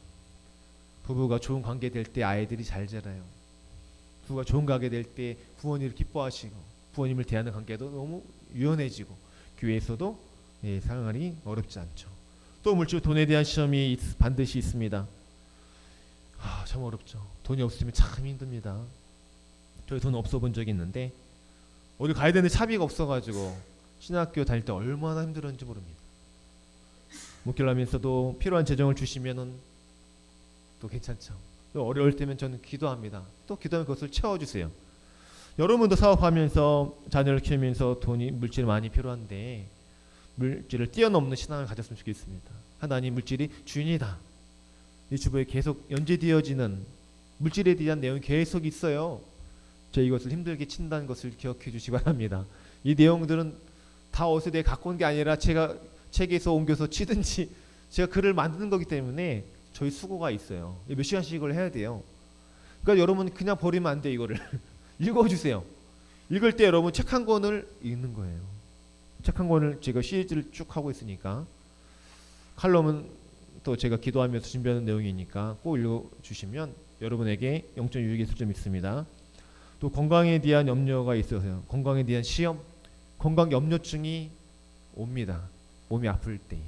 부부가 좋은 관계 될 때 아이들이 잘 자라요. 부부가 좋은 관계 될 때 부모님을 기뻐하시고 부모님을 대하는 관계도 너무 유연해지고 교회에서도 생활이 어렵지 않죠. 또 물질 돈에 대한 시험이 반드시 있습니다. 참 어렵죠. 돈이 없으면 참 힘듭니다. 저희 돈 없어 본 적이 있는데 어디 가야 되는데 차비가 없어가지고 신학교 다닐 때 얼마나 힘들었는지 모릅니다. 목회하면서도 필요한 재정을 주시면은 또 괜찮죠. 또 어려울 때면 저는 기도합니다. 또 기도하면 그것을 채워주세요. 여러분도 사업하면서 자녀를 키우면서 돈이 물질이 많이 필요한데 물질을 뛰어넘는 신앙을 가졌으면 좋겠습니다. 하나님 물질이 주인이다. 이 주부에 계속 연재되어지는 물질에 대한 내용이 계속 있어요. 저희 이것을 힘들게 친다는 것을 기억해 주시기 바랍니다. 이 내용들은 다 어디서 내가 갖고 온 게 아니라 제가 책에서 옮겨서 치든지 제가 글을 만드는 거기 때문에 저희 수고가 있어요. 몇 시간씩 이걸 해야 돼요. 그러니까 여러분 그냥 버리면 안 돼요. 이거를 읽어주세요. 읽을 때 여러분 책 한 권을 읽는 거예요. 책 한 권을 제가 시리즈를 쭉 하고 있으니까 칼럼은 또 제가 기도하면서 준비하는 내용이니까 꼭 읽어주시면 여러분에게 영적 유익이 있을 점 있습니다. 또 건강에 대한 염려가 있어서요. 건강에 대한 시험, 건강 염려증이 옵니다. 몸이 아플 때.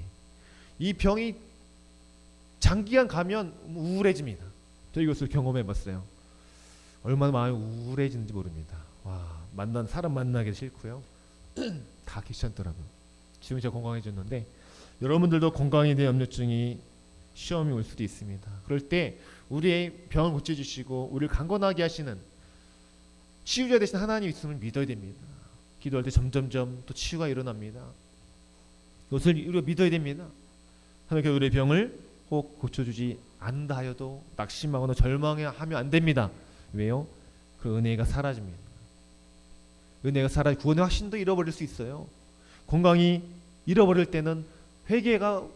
이 병이 장기간 가면 우울해집니다. 저 이것을 경험해봤어요. 얼마나 마음이 우울해지는지 모릅니다. 사람 만나기 싫고요. 다 귀찮더라고요. 지금 제가 건강해졌는데 여러분들도 건강에 대한 염려증이 시험이 올 수도 있습니다. 그럴 때 우리의 병을 고쳐주시고 우리를 강건하게 하시는 치유자 되신 하나님 있음을 믿어야 됩니다. 기도할 때 점점점 또 치유가 일어납니다. 이것을 우리가 믿어야 됩니다. 하나님께서 우리의 병을 꼭 고쳐주지 않는다 하여도 낙심하거나 절망하면 안 됩니다. 왜요? 그 은혜가 사라집니다. 은혜가 사라져 구원의 확신도 잃어버릴 수 있어요. 건강이 잃어버릴 때는 회개가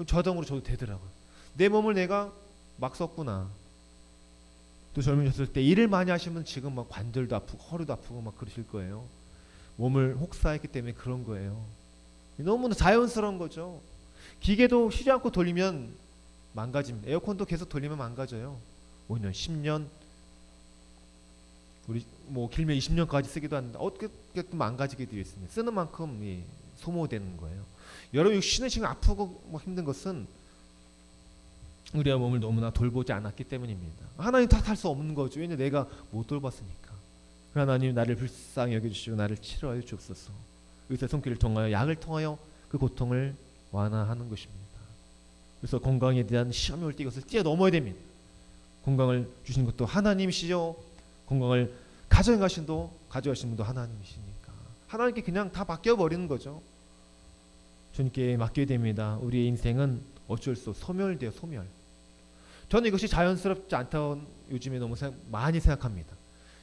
자동으로 저도 되더라고요. 내 몸을 내가 막 썼구나. 또 젊으셨을 때 일을 많이 하시면 지금 막 관절도 아프고 허리도 아프고 막 그러실 거예요. 몸을 혹사했기 때문에 그런 거예요. 너무나 자연스러운 거죠. 기계도 쉬지 않고 돌리면 망가집니다. 에어컨도 계속 돌리면 망가져요. 5년, 10년, 우리 뭐 길면 20년까지 쓰기도 하는데 어떻게 망가지게 되어 있습니다. 쓰는 만큼 소모되는 거예요. 여러분 쉬는 시간 아프고 뭐 힘든 것은 우리의 몸을 너무나 돌보지 않았기 때문입니다. 하나님 탓할 수 없는 거죠. 왜냐하면 내가 못 돌봤으니까. 하나님 나를 불쌍히 여겨주시고 나를 치료하여 주옵소서. 의사 손길을 통하여 약을 통하여 그 고통을 완화하는 것입니다. 그래서 건강에 대한 시험이 올 때 이것을 뛰어넘어야 됩니다. 건강을 주신 것도 하나님이시죠. 건강을 가져가신 분도 하나님이시니까 하나님께 그냥 다 맡겨버리는 거죠. 주님께 맡겨야 됩니다. 우리의 인생은 어쩔 수 없어 소멸돼요. 소멸. 저는 이것이 자연스럽지 않다고 요즘에 너무 많이 생각합니다.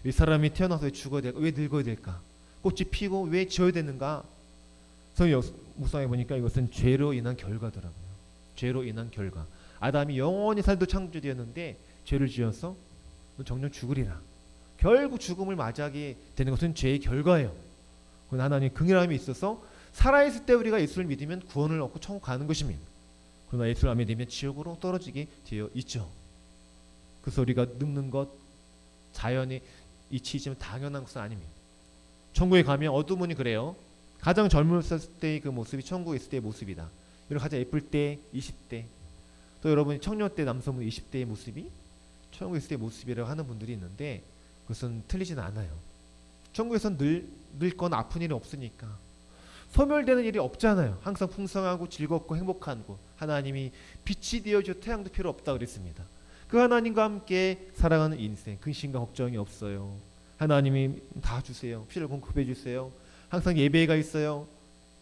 이 사람이 태어나서 왜 죽어야 될까? 왜 늙어야 될까? 꽃이 피고 왜 지어야 되는가? 성경 묵상해 보니까 이것은 죄로 인한 결과더라고요. 죄로 인한 결과. 아담이 영원히 살도 창조되었는데 죄를 지어서 정녕 죽으리라. 결국 죽음을 맞이하게 되는 것은 죄의 결과예요. 그러나 하나님 긍휼함이 있어서 살아있을 때 우리가 예수를 믿으면 구원을 얻고 천국 가는 것입니다. 그러나 예수를 안 믿으면 지옥으로 떨어지게 되어 있죠. 그래서 우리가 늙는 것 자연의 이치이지만 당연한 것은 아닙니다. 천국에 가면 어두문이 그래요. 가장 젊었을 때의 그 모습이 천국에 있을 때의 모습이다. 여러분 가장 예쁠 때 20대 또 여러분이 청년 때 남성분 20대의 모습이 천국에 있을 때의 모습이라고 하는 분들이 있는데 그것은 틀리지는 않아요. 천국에선 늙거나 아픈 일이 없으니까 소멸되는 일이 없잖아요. 항상 풍성하고 즐겁고 행복한 곳. 하나님이 빛이 되어줘 태양도 필요 없다 그랬습니다. 그 하나님과 함께 살아가는 인생 근심과 걱정이 없어요. 하나님이 다 주세요. 필요를 공급해 주세요. 항상 예배가 있어요.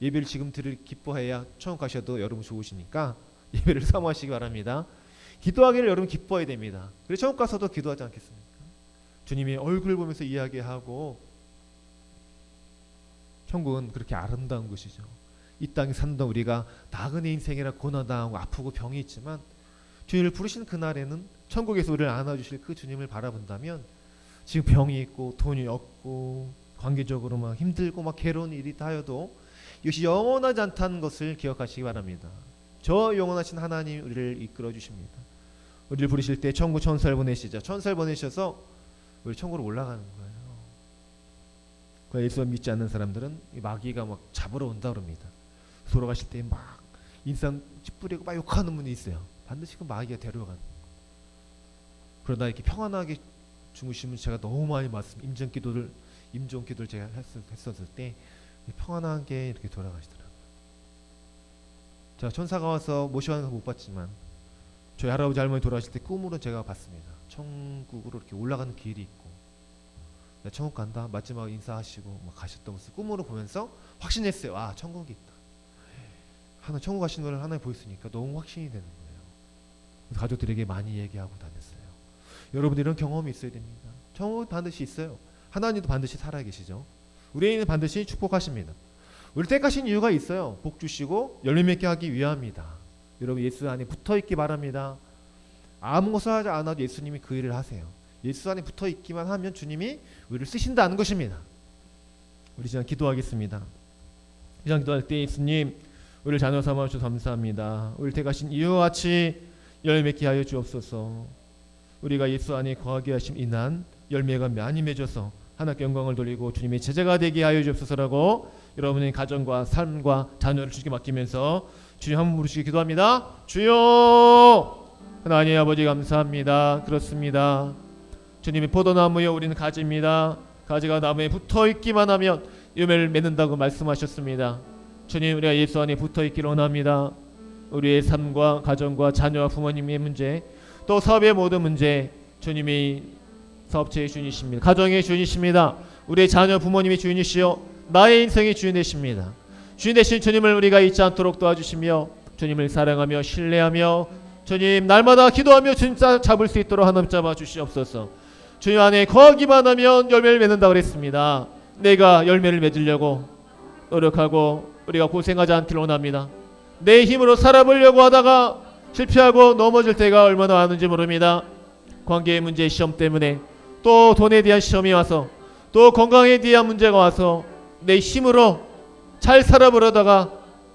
예배를 지금 기뻐해야 천국 가셔도 여러분 좋으시니까 예배를 사모하시기 바랍니다. 기도하기를 여러분 기뻐해야 됩니다. 그래서 천국 가서도 기도하지 않겠습니까? 주님의 얼굴 보면서 이야기하고 천국은 그렇게 아름다운 것이죠. 이 땅에 산다 우리가 나그네 인생이라 고난당하고 아프고 병이 있지만 주님을 부르신 그날에는 천국에서 우리를 안아주실 그 주님을 바라본다면 지금 병이 있고 돈이 없고 관계적으로 막 힘들고 막 괴로운 일이 하여도 이것이 영원하지 않다는 것을 기억하시기 바랍니다. 저 영원하신 하나님 우리를 이끌어 주십니다. 우리를 부르실 때 천국 천사를 보내시죠. 천사를 보내셔서 우리 천국으로 올라가는 거예요. 그 예수 믿지 않는 사람들은 마귀가 막 잡으러 온다 그럽니다. 돌아가실 때 막 인상 찌푸리고 막 욕하는 분이 있어요. 반드시 그 마귀가 데려가는. 그러다 이렇게 평안하게 주무시면 제가 너무 많이 임종기도를 제가 했었을 때 평안하게 이렇게 돌아가시더라고요. 제가 천사가 와서 모셔가는 거 못 봤지만 저희 할아버지 할머니 돌아가실 때 꿈으로 제가 봤습니다. 천국으로 이렇게 올라가는 길이 있고 나 천국 간다 마지막 인사하시고 막 가셨던 모습 꿈으로 보면서 확신했어요. 아 천국이 있다. 하나 천국 가시는 걸 하나에 보였으니까 너무 확신이 되는 거예요. 그래서 가족들에게 많이 얘기하고 다녔어요. 여러분 이런 경험이 있어야 됩니다. 천국 반드시 있어요. 하나님도 반드시 살아계시죠. 우리에게는 반드시 축복하십니다. 우리 택하신 이유가 있어요. 복 주시고 열매 맺게 하기 위함이다. 여러분 예수 안에 붙어있기 바랍니다. 아무것도 하지 않아도 예수님이 그 일을 하세요. 예수 안에 붙어있기만 하면 주님이 우리를 쓰신다는 것입니다. 우리 지금 기도하겠습니다. 이장 기도할 때 예수님 우리를 자녀 삼아 주셔서 감사합니다. 우리를 택하신 이유와 같이 열매 맺게 하여 주옵소서. 우리가 예수 안에 거하게 하심 인한 열매가 많이 맺어서 하나님께 영광을 돌리고 주님의 제자가 되게 하여 주옵소서라고 여러분의 가정과 삶과 자녀를 주님께 맡기면서 주님 한번 부르시기 기도합니다. 주여 하나님 아버지 감사합니다. 그렇습니다. 주님의 포도나무여 우리는 가지입니다. 가지가 나무에 붙어있기만 하면 열매를 맺는다고 말씀하셨습니다. 주님 우리가 예수 안에 붙어있기를 원합니다. 우리의 삶과 가정과 자녀와 부모님의 문제 또 사업의 모든 문제 주님이 사업체의 주인이십니다. 가정의 주인이십니다. 우리의 자녀 부모님이 주인이시요 나의 인생의 주인 되십니다. 주인 되신 주님을 우리가 잊지 않도록 도와주시며 주님을 사랑하며 신뢰하며 주님 날마다 기도하며 주님 잡을 수 있도록 하나님 잡아 주시옵소서. 주님 안에 거하기만 하면 열매를 맺는다고 그랬습니다. 내가 열매를 맺으려고 노력하고 우리가 고생하지 않기를 원합니다. 내 힘으로 살아보려고 하다가 실패하고 넘어질 때가 얼마나 많은지 모릅니다. 관계의 문제 시험 때문에 또 돈에 대한 시험이 와서 또 건강에 대한 문제가 와서 내 힘으로 잘 살아보려다가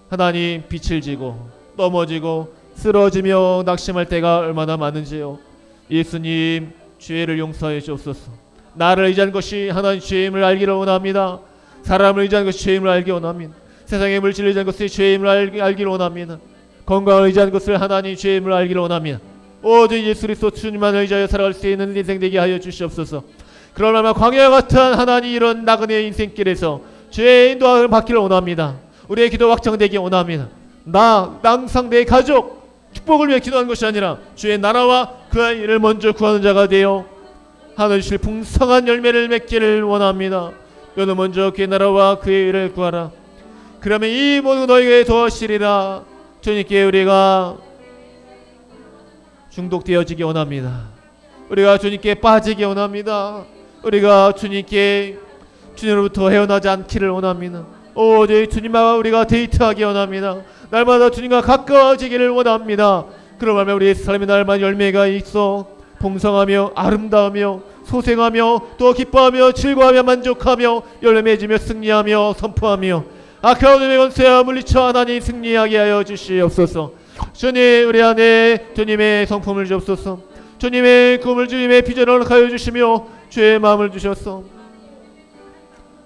하나님 빛을 지고 넘어지고 쓰러지며 낙심할 때가 얼마나 많은지요. 예수님 죄를 용서해 주옵소서. 나를 의지한 것이 하나님 죄임을 알기를 원합니다. 사람을 의지한 것이 죄임을 알기 원합니다. 세상의 물질을 의지한 것이 죄임을 알기를 원합니다. 건강을 의지한 것을 하나님 죄임을 알기를 원합니다. 오직 예수 그리스도 주님만을 의지하여 살아갈 수 있는 인생 되게 하여 주시옵소서. 그럴 만한 광야 같은 하나님 이런 나그네 인생길에서 죄의 인도함을 받기를 원합니다. 우리의 기도 확정되기 원합니다. 나 항상 내 가족 축복을 위해 기도하는 것이 아니라 주의 나라와 그 일을 먼저 구하는 자가 되어 하늘 주실 풍성한 열매를 맺기를 원합니다. 너는 먼저 그의 나라와 그의 일을 구하라. 그러면 이 모든 너희에게 더하시리라. 주님께 우리가 중독되어지기 원합니다. 우리가 주님께 빠지기 원합니다. 우리가 주님으로부터 헤어나지 않기를 원합니다. 오직 주님과 우리가 데이트하기 원합니다. 날마다 주님과 가까워지기를 원합니다. 그러면 우리의 삶의 날마다 열매가 있어 풍성하며 아름다우며 소생하며 또 기뻐하며 즐거워하며 만족하며 열매 맺으며 승리하며 선포하며 악한 어둠의 권세와 물리쳐 하나님 승리하게 하여 주시옵소서. 주님 우리 안에 주님의 성품을 주옵소서. 주님의 꿈을 주님의 비전을 하여 주시며 주의 마음을 주셔서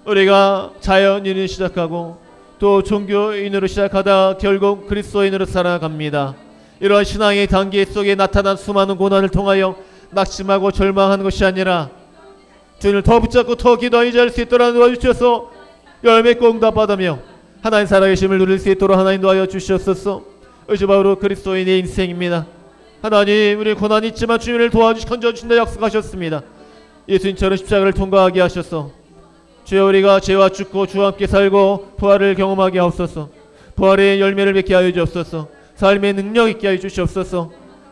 우리가 자연인을 시작하고 또 종교인으로 시작하다 결국 그리스도인으로 살아갑니다. 이러한 신앙의 단계 속에 나타난 수많은 고난을 통하여 낙심하고 절망하는 것이 아니라 주님을 더 붙잡고 더 기도하여 의지할 수 있도록 도와주셔서 열매 꼭 응답받으며 하나님 살아계심을 누릴 수 있도록 하나님 도와여 주시옵소서. 이제 바로 그리스도인의 인생입니다. 하나님 우리 고난이 있지만 주님을 건져주신다 약속하셨습니다. 예수님처럼 십자가를 통과하게 하셔서 주여 우리가 죄와 죽고 주와 함께 살고 부활을 경험하게 하옵소서. 부활의 열매를 맺게 하여 주옵소서. 삶의 능력 있게 하여 주시옵소서.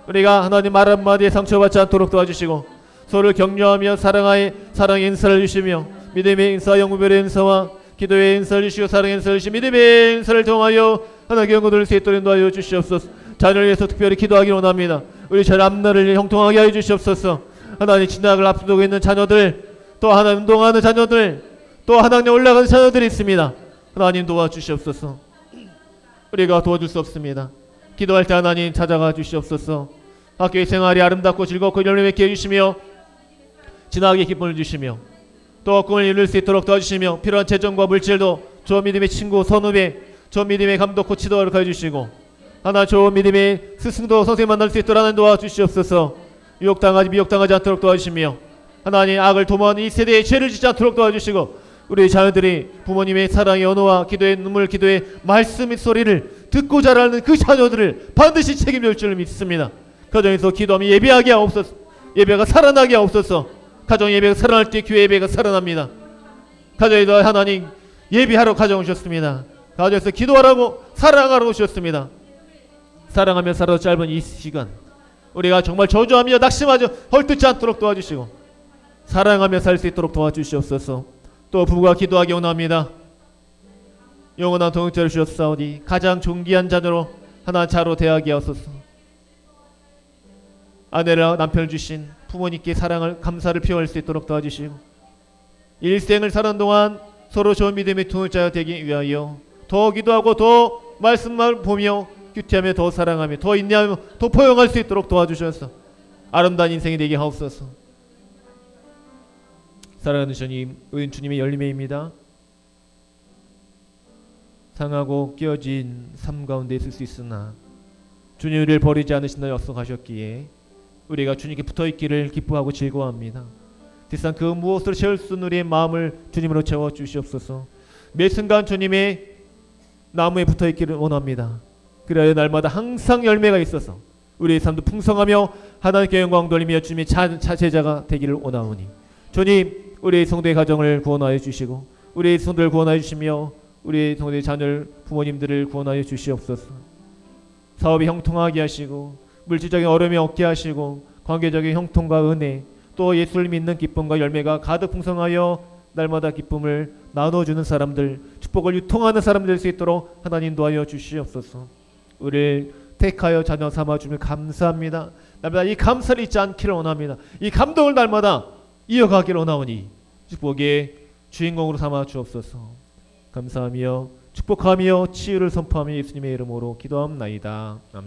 우리가 하나님 말 한마디에 상처받지 않도록 도와주시고 서로를 격려하며 사랑의 은사를 주시며 믿음의 은사, 영구별의 은사와 기도의 은사를 주시고 사랑의 은사를 주시며 믿음의 은사를 통하여 하나님께 영광을 수 있도록 인도하여 주시옵소서. 자녀를 위해서 특별히 기도하기를 원합니다. 우리 절 앞날을 형통하게 하여 주시옵소서. 하나님 진학을 앞두고 있는 자녀들, 또 하나님 운동하는 자녀들, 또 하나님 올라가는 자녀들이 있습니다. 하나님 도와주시옵소서. 우리가 도와줄 수 없습니다. 기도할 때 하나님 찾아가 주시옵소서. 학교의 생활이 아름답고 즐겁고 열매 맺게 해주시며 진학의 기쁨을 주시며 또 꿈을 이룰 수 있도록 도와주시며 필요한 재정과 물질도 좋은 믿음의 친구, 선후배, 좋은 믿음의 감독, 코치도 가해주시고 하나 좋은 믿음의 스승도 선생님 만날 수 있도록 하나님 도와주시옵소서. 유혹당하지 미혹당하지 않도록 도와주시며 하나님 악을 도모하는 이 세대에 죄를 짓지 않도록 도와주시고 우리 자녀들이 부모님의 사랑의 언어와 기도의 눈물, 기도의 말씀의 소리를 듣고 자라는 그 자녀들을 반드시 책임질 줄 믿습니다. 가정에서 기도하며 예배하게 하옵소서. 예배가 살아나게 하옵소서. 가정 예배가 살아날 때 교회 예배가 살아납니다. 가정에서 하나님 예배하러 가져오셨습니다. 가정에서 기도하라고 사랑하러 오셨습니다. 사랑하며 살아도 짧은 이 시간 우리가 정말 저주하며 낙심하며 헐뜯지 않도록 도와주시고 사랑하며 살 수 있도록 도와주시옵소서. 또 부부가 기도하기 원합니다. 영원한 동역자를 주셨사오니 가장 존귀한 자녀로 하나 자로 대하게 하소서. 아내라 남편을 주신 부모님께 사랑을 감사를 표할 수 있도록 도와주시고 일생을 사는 동안 서로 좋은 믿음의 동역자가 되기 위하여 더 기도하고 더 말씀만 보며 큐티하며 더 사랑하며 더 인내하며 더 포용할 수 있도록 도와주셔서 아름다운 인생이 되게 하옵소서. 사랑하는 주님, 우린 주님의 열매입니다. 상하고 깨어진 삶 가운데 있을 수 있으나 주님 우리를 버리지 않으신다고 약속하셨기에 우리가 주님께 붙어있기를 기뻐하고 즐거워합니다. 세상 그 무엇으로 채울 수 없는 우리의 마음을 주님으로 채워주시옵소서. 매 순간 주님의 나무에 붙어있기를 원합니다. 그래야 날마다 항상 열매가 있어서 우리의 삶도 풍성하며 하나님께 영광 돌리며 주님의 제자가 되기를 원하오니 주님 우리의 성도의 가정을 구원하여 주시고 우리의 성도를 구원하여 주시며 우리의 성도의 자녀 부모님들을 구원하여 주시옵소서. 사업이 형통하게 하시고 물질적인 어려움이 없게 하시고 관계적인 형통과 은혜 또 예수를 믿는 기쁨과 열매가 가득 풍성하여 날마다 기쁨을 나눠주는 사람들, 축복을 유통하는 사람들 될 수 있도록 하나님 도와여 주시옵소서. 우리를 택하여 자녀 삼아주면 감사합니다. 날마다 이 감사를 잊지 않기를 원합니다. 이 감동을 날마다 이어가기를 원하오니 축복의 주인공으로 삼아 주옵소서. 감사하며 축복하며 치유를 선포하며 예수님의 이름으로 기도합나이다.